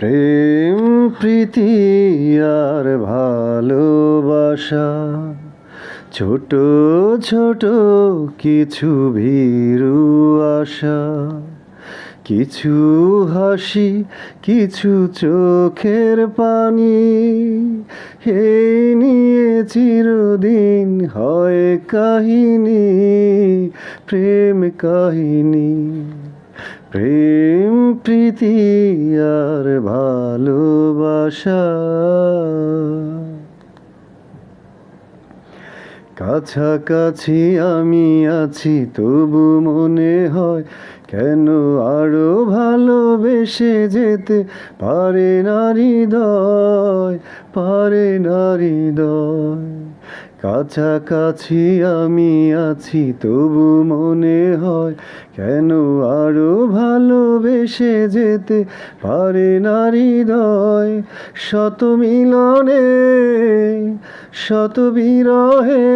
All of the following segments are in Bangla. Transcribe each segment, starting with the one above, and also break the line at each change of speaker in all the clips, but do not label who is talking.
প্রেম প্রীতি আর ভালোবাসা, ছোট ছোট কিছু ভীরু আশা, কিছু হাসি, কিছু চোখের পানি, এই নিয়ে চিরদিন হয় কাহিনী, প্রেম কাহিনী। প্রেম প্রীতি আর ভালোবাসা, কাছাকাছি আমি আছি তবু মনে হয় কেন আরো ভালোবেসে যেতে পারে না হৃদয়, পারে না হৃদয়। কাছাকাছি আমি আছি তবু মনে হয় কেন আরো ভালোবেসে যেতে পারে না হৃদয়। শত মিলনে শত বিরহে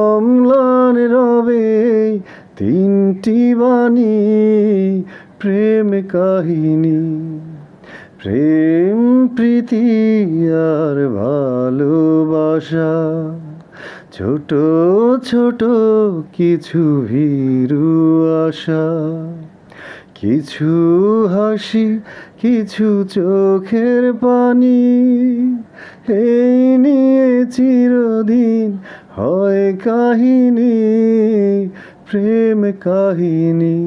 অম্লান রবে তিনটি বাণী, প্রেম কাহিনী। প্রেম প্রীতি আর ভালোবাসা, ছোট ছোট কিছু ভীরু আশা, কিছু হাসি, কিছু চোখের পানি, এই নিয়ে চিরদিন হয় কাহিনী, প্রেম কাহিনী।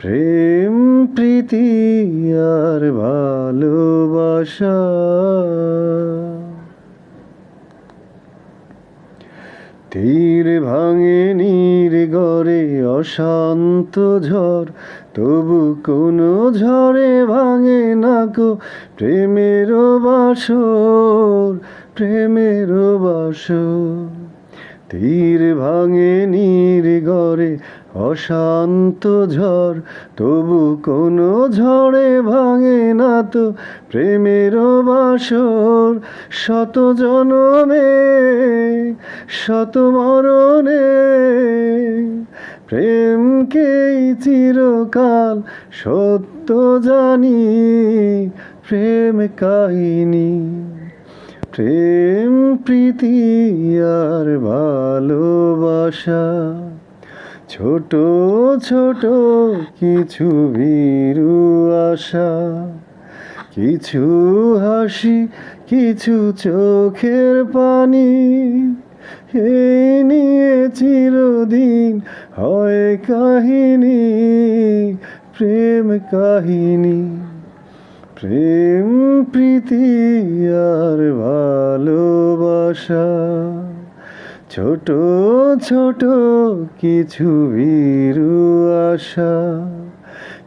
প্রেম প্রীতি আর ভালোবাসা। তীর ভাঙে নীর গড়ে অশান্ত ঝড়, তবু কোনো ঝড়ে ভাঙে না কো প্রেমের বাসর, প্রেমের বাসর। তীর ভাঙে নীর গড়ে অশান্ত ঝড়, তবু কোনো ঝড়ে ভাঙে না তো প্রেমের বাসর। শত জনমে শত মরণে প্রেমকেই চিরকাল সত্য জানি, প্রেম কাহিনী। প্রেম প্রীতি আর ভালোবাসা, ছোট ছোট কিছু ভীরু আশা, কিছু হাসি, কিছু চোখের পানি, এই নিয়ে চিরদিন হয় কাহিনী, প্রেম কাহিনী। প্রেম প্রীতি আর ভালোবাসা, ছোট ছোট কিছু ভীরু আশা,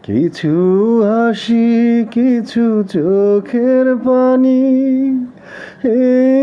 কিছু হাসি, কিছু চোখের পানি, এই